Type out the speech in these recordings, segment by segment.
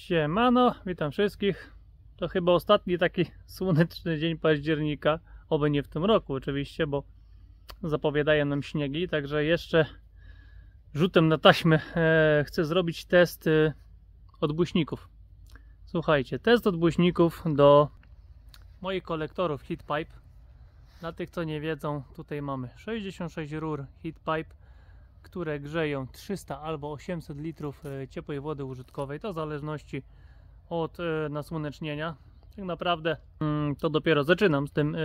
Siemano, witam wszystkich. To chyba ostatni taki słoneczny dzień października, oby nie w tym roku oczywiście, bo zapowiadają nam śniegi, także jeszcze rzutem na taśmę chcę zrobić test odbłyśników. Słuchajcie, test odbłyśników do moich kolektorów Heatpipe. Dla tych, co nie wiedzą, tutaj mamy 66 rur Heatpipe, które grzeją 300 albo 800 litrów ciepłej wody użytkowej, to w zależności od nasłonecznienia. Tak naprawdę to dopiero zaczynam z tym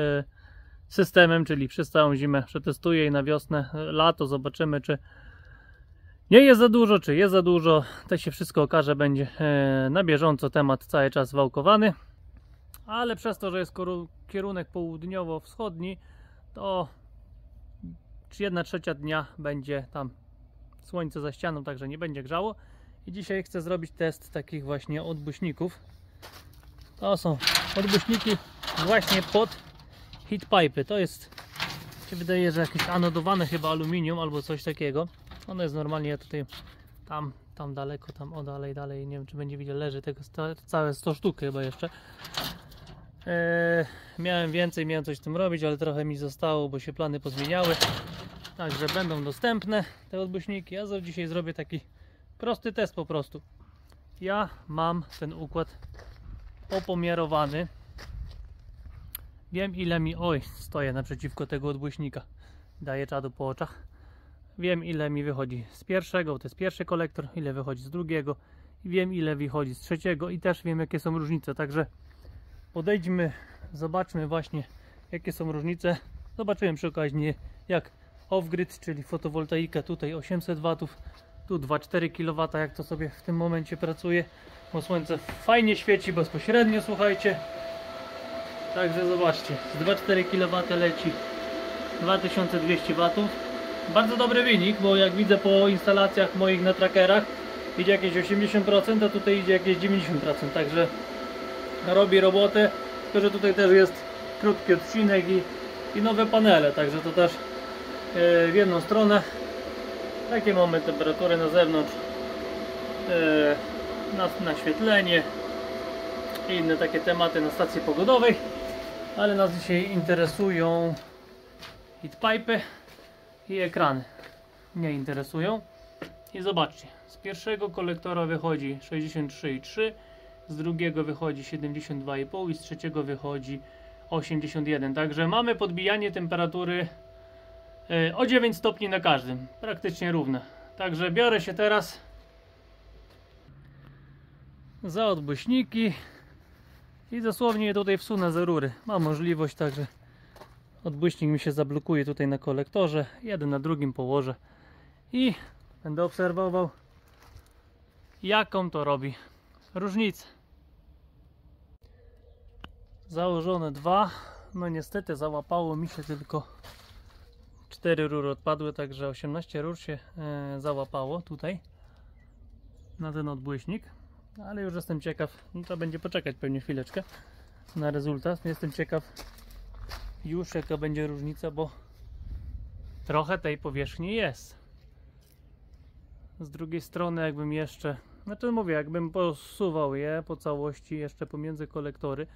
systemem, czyli przez całą zimę przetestuję i na wiosnę, lato zobaczymy, czy nie jest za dużo, czy jest za dużo. To się wszystko okaże, będzie na bieżąco temat cały czas wałkowany, ale przez to, że jest kierunek południowo-wschodni, to 1/3 dnia będzie tam słońce za ścianą, także nie będzie grzało. I dzisiaj chcę zrobić test takich właśnie odbłyśników. To są odbłyśniki właśnie pod Heatpipe. To jest, się wydaje, że jakieś anodowane chyba aluminium albo coś takiego. Ono jest normalnie tutaj, tam daleko, tam o dalej, nie wiem czy będzie widział, leży tego całe 100 sztuk chyba jeszcze. Miałem więcej, miałem coś z tym robić, ale trochę mi zostało, bo się plany pozmieniały. Także będą dostępne te odbłyśniki. Ja dzisiaj zrobię taki prosty test po prostu. Ja mam ten układ opomiarowany. Wiem ile mi... Oj, stoję naprzeciwko tego odbłyśnika. Daję czadu po oczach. Wiem ile mi wychodzi z pierwszego, bo to jest pierwszy kolektor, ile wychodzi z drugiego. I wiem ile wychodzi z trzeciego i też wiem jakie są różnice. Także podejdźmy, zobaczmy właśnie jakie są różnice. Zobaczyłem przy okazji jak off-grid, czyli fotowoltaika, tutaj 800 W, tu 2,4 kW, jak to sobie w tym momencie pracuje, bo słońce fajnie świeci bezpośrednio, słuchajcie. Także zobaczcie, z 2,4 kW leci 2200 W. Bardzo dobry wynik, bo jak widzę po instalacjach moich na trackerach idzie jakieś 80%, a tutaj idzie jakieś 90%, także robi robotę, tylko że tutaj też jest krótki odcinek i nowe panele, także to też w jedną stronę. Takie mamy temperatury na zewnątrz, naświetlenie i inne takie tematy na stacji pogodowej, ale nas dzisiaj interesują Heatpipe i ekrany nie interesują. I zobaczcie, z pierwszego kolektora wychodzi 63,3, z drugiego wychodzi 72,5 i z trzeciego wychodzi 81, także mamy podbijanie temperatury o 9 stopni na każdym, praktycznie równe. Także biorę się teraz za odbłyśniki i dosłownie je tutaj wsunę za rury. Mam możliwość, także odbłyśnik mi się zablokuje tutaj na kolektorze, jeden na drugim położę i będę obserwował jaką to robi różnicę. Założone dwa, no niestety załapało mi się tylko 4 rury odpadły, także 18 rur się załapało tutaj na ten odbłyśnik, ale już jestem ciekaw, no to będzie poczekać pewnie chwileczkę na rezultat. Jestem ciekaw już jaka będzie różnica, bo trochę tej powierzchni jest. Z drugiej strony jakbym jeszcze, znaczy mówię, jakbym posuwał je po całości jeszcze pomiędzy kolektory,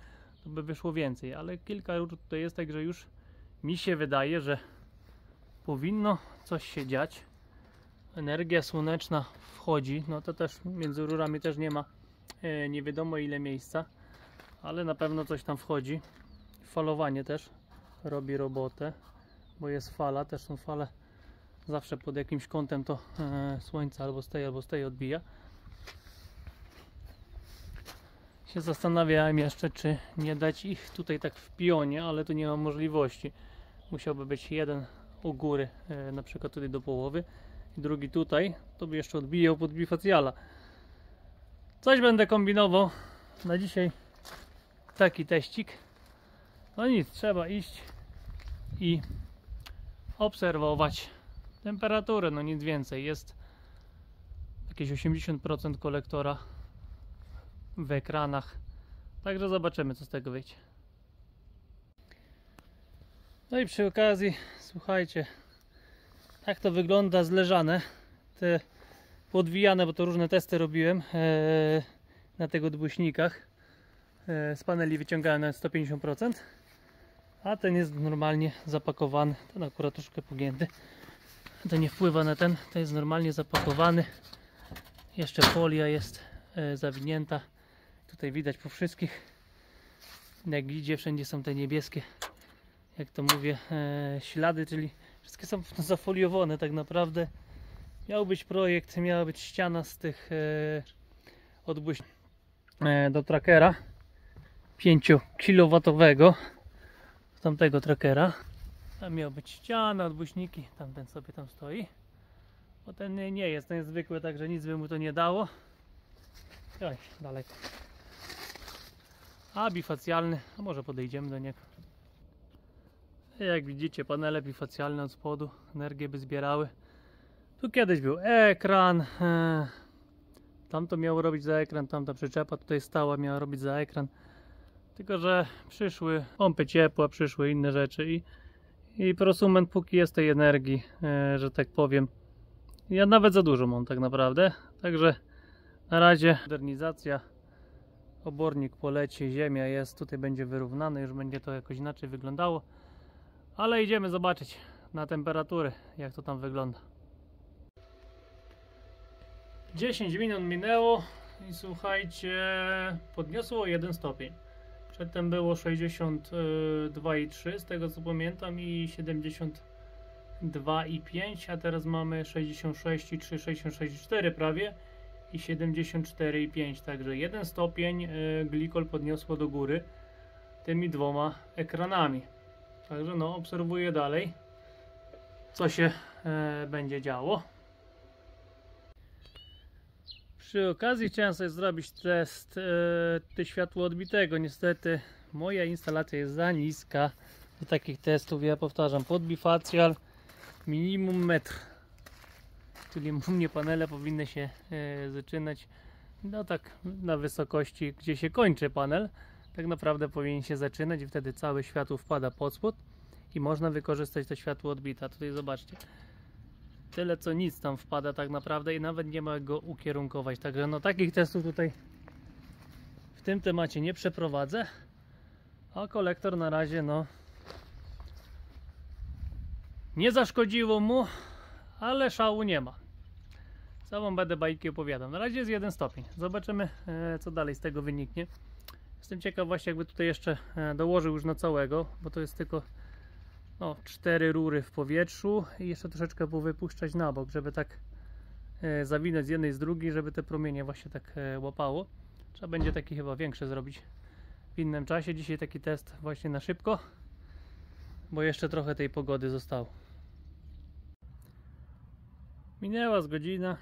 to by wyszło więcej, ale kilka rur tutaj jest, także już mi się wydaje, że powinno coś się dziać. Energia słoneczna wchodzi, no to też między rurami też nie ma nie wiadomo ile miejsca, ale na pewno coś tam wchodzi. Falowanie też robi robotę, bo jest fala, też są fale zawsze pod jakimś kątem to słońce albo z tej odbija. Się zastanawiałem jeszcze, czy nie dać ich tutaj tak w pionie, ale tu nie ma możliwości. Musiałby być jeden u góry, na przykład tutaj do połowy, i drugi tutaj, to by jeszcze odbijał pod bifacjala. Coś będę kombinował. Na dzisiaj taki teścik. No nic, trzeba iść i obserwować temperaturę, no nic więcej. Jest jakieś 80% kolektora w ekranach, także zobaczymy co z tego wyjdzie. No i przy okazji, słuchajcie, tak to wygląda zleżane, te podwijane, bo to różne testy robiłem, na tych odgłośnikach z paneli wyciągałem na 150%, a ten jest normalnie zapakowany. Ten akurat troszkę pogięty, to nie wpływa na ten, to jest normalnie zapakowany. Jeszcze folia jest zawinięta, tutaj widać po wszystkich, jak idzie, wszędzie są te niebieskie, jak to mówię, ślady, czyli wszystkie są zafoliowane tak naprawdę. Miał być projekt, miała być ściana z tych odgłośników do trackera 5 kW tamtego trackera. Tam miał być ściana, odgłośniki, tamten sobie tam stoi, bo ten nie jest, ten jest zwykły, także nic by mu to nie dało. Oj, daleko. A bifacjalny, a może podejdziemy do niego. Jak widzicie, panele bifacjalne od spodu energię by zbierały. Tu kiedyś był ekran, tam to miało robić za ekran, tamta przyczepa tutaj stała, miała robić za ekran. Tylko że przyszły pompy ciepła, przyszły inne rzeczy i prosument póki jest tej energii, że tak powiem, ja nawet za dużo mam tak naprawdę. Także na razie modernizacja, obornik poleci, ziemia jest, tutaj będzie wyrównane, już będzie to jakoś inaczej wyglądało. Ale idziemy zobaczyć na temperatury, jak to tam wygląda. 10 minut minęło i słuchajcie, podniosło 1 stopień. Przedtem było 62,3 z tego co pamiętam i 72,5, a teraz mamy 66,3, 66,4 prawie i 74,5, także 1 stopień glikol podniosło do góry tymi dwoma ekranami. Także no, obserwuję dalej, co się będzie działo. Przy okazji chciałem sobie zrobić test światła odbitego. Niestety moja instalacja jest za niska do takich testów. Ja powtarzam, pod bifacjal minimum metr. Czyli u mnie panele powinny się zaczynać no tak na wysokości, gdzie się kończy panel. Tak naprawdę powinien się zaczynać i wtedy całe światło wpada pod spód i można wykorzystać to światło odbite. Tutaj zobaczcie, tyle co nic tam wpada tak naprawdę i nawet nie ma go ukierunkować. Także no takich testów tutaj w tym temacie nie przeprowadzę, a kolektor na razie no nie zaszkodziło mu, ale szału nie ma. Całą będę bajki opowiadał. Na razie jest 1 stopień. Zobaczymy co dalej z tego wyniknie. Jestem ciekaw właśnie, jakby tutaj jeszcze dołożył już na całego, bo to jest tylko no, 4 rury w powietrzu i jeszcze troszeczkę powypuszczać na bok, żeby tak zawinąć z jednej z drugiej, żeby te promienie właśnie tak łapało. Trzeba będzie taki chyba większy zrobić w innym czasie. Dzisiaj taki test właśnie na szybko, bo jeszcze trochę tej pogody zostało. Minęła z godzina,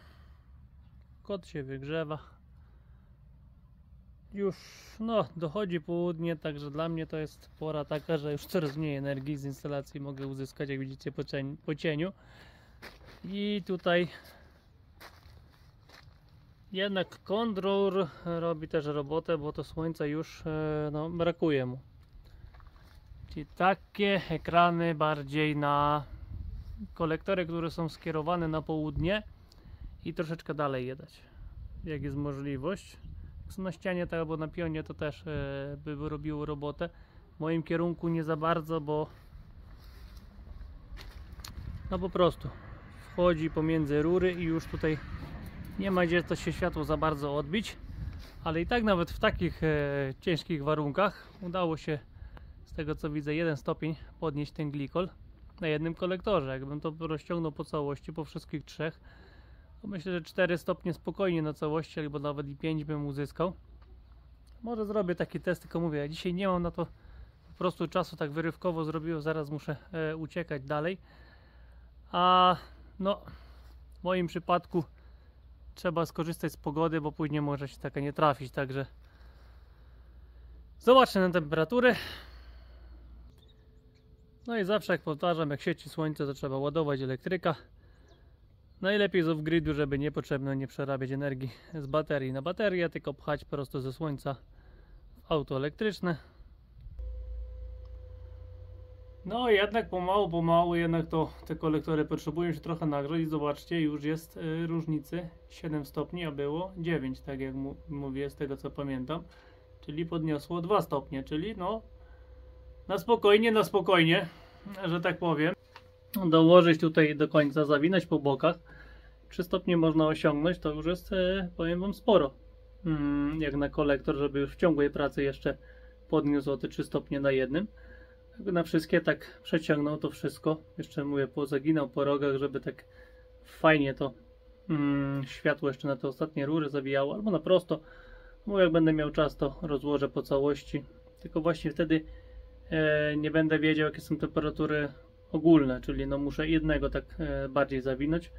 kot się wygrzewa. Już no, dochodzi południe, także dla mnie to jest pora taka, że już coraz mniej energii z instalacji mogę uzyskać, jak widzicie po cieniu. I tutaj jednak kondrur robi też robotę, bo to słońca już no, brakuje mu. Czyli takie ekrany bardziej na kolektory, które są skierowane na południe i troszeczkę dalej je dać, jak jest możliwość. Na ścianie tak, albo na pionie to też by robiło robotę. W moim kierunku nie za bardzo, bo no po prostu wchodzi pomiędzy rury i już tutaj nie ma gdzie to się światło za bardzo odbić, ale i tak nawet w takich ciężkich warunkach udało się, z tego co widzę, 1 stopień podnieść ten glikol na jednym kolektorze. Jakbym to rozciągnął po całości, po wszystkich 3, to myślę, że 4 stopnie spokojnie na całości, albo nawet i 5 bym uzyskał. Może zrobię taki test, tylko mówię, ja dzisiaj nie mam na to po prostu czasu, tak wyrywkowo zrobiłem, zaraz muszę uciekać dalej. A no, w moim przypadku trzeba skorzystać z pogody, bo później może się taka nie trafić, także zobaczę na temperaturę. No i zawsze, jak powtarzam, jak świeci słońce, to trzeba ładować elektryka. Najlepiej z off-gridu, żeby niepotrzebnie nie przerabiać energii z baterii na baterię, tylko pchać prosto ze słońca w auto elektryczne. No i jednak pomału jednak to te kolektory potrzebują się trochę nagrzać i zobaczcie, już jest różnicy 7 stopni, a było 9, tak jak mówię, z tego co pamiętam, czyli podniosło 2 stopnie, czyli no na spokojnie, że tak powiem. Dołożyć tutaj do końca, zawinąć po bokach, 3 stopnie można osiągnąć, to już jest, powiem wam, sporo, jak na kolektor, żeby już w ciągłej pracy jeszcze podniósł o te 3 stopnie na jednym. Na wszystkie tak przeciągnął to wszystko, jeszcze mówię, pozaginał po rogach, żeby tak fajnie to światło jeszcze na te ostatnie rury zawijało, albo na prosto, bo jak będę miał czas, to rozłożę po całości, tylko właśnie wtedy nie będę wiedział, jakie są temperatury ogólne, czyli no muszę jednego tak bardziej zawinąć.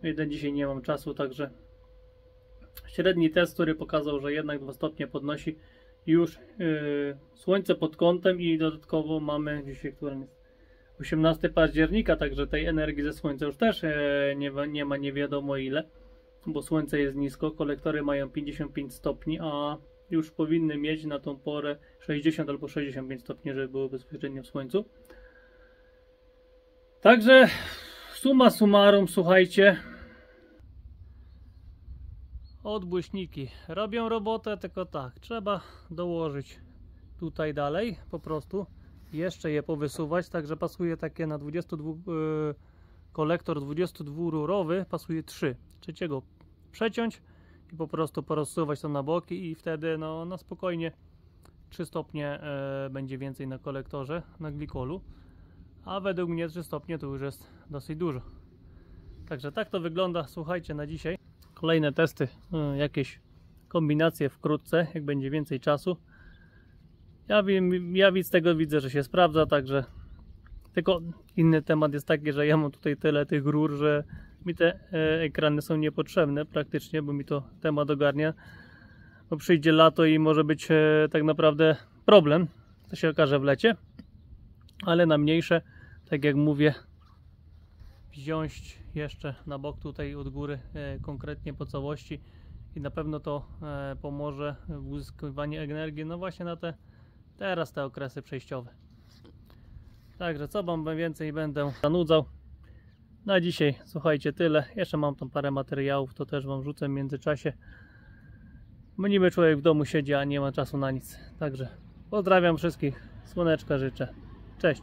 Jeden dzisiaj nie mam czasu, także średni test, który pokazał, że jednak 2 stopnie podnosi już słońce pod kątem i dodatkowo mamy dzisiaj, którym jest 18 października, także tej energii ze słońca już też nie ma nie wiadomo ile, bo słońce jest nisko, kolektory mają 55 stopni, a już powinny mieć na tą porę 60 albo 65 stopni, żeby było bezpośrednio w słońcu. Także summa summarum, słuchajcie, odbłyśniki robią robotę, tylko tak, trzeba dołożyć tutaj dalej, po prostu jeszcze je powysuwać, także pasuje takie na 22 kolektor 22 rurowy, pasuje 3, trzeciego przeciąć i po prostu porozsuwać to na boki i wtedy no na spokojnie 3 stopnie będzie więcej na kolektorze, na glikolu, a według mnie 3 stopnie to już jest dosyć dużo. Także tak to wygląda, słuchajcie, na dzisiaj. Kolejne testy, jakieś kombinacje wkrótce, jak będzie więcej czasu. Ja z tego widzę, że się sprawdza, także tylko inny temat jest taki, że ja mam tutaj tyle tych rur, że mi te ekrany są niepotrzebne praktycznie, bo mi to temat ogarnia, bo przyjdzie lato i może być tak naprawdę problem, to się okaże w lecie, ale na mniejsze, tak jak mówię, wziąć jeszcze na bok tutaj od góry konkretnie po całości i na pewno to pomoże w uzyskiwaniu energii, no właśnie na teraz te okresy przejściowe. Także co wam więcej będę zanudzał. Na dzisiaj, słuchajcie, tyle. Jeszcze mam tam parę materiałów, to też wam rzucę w międzyczasie. Bo niby człowiek w domu siedzi, a nie ma czasu na nic. Także pozdrawiam wszystkich, słoneczka życzę. Cześć!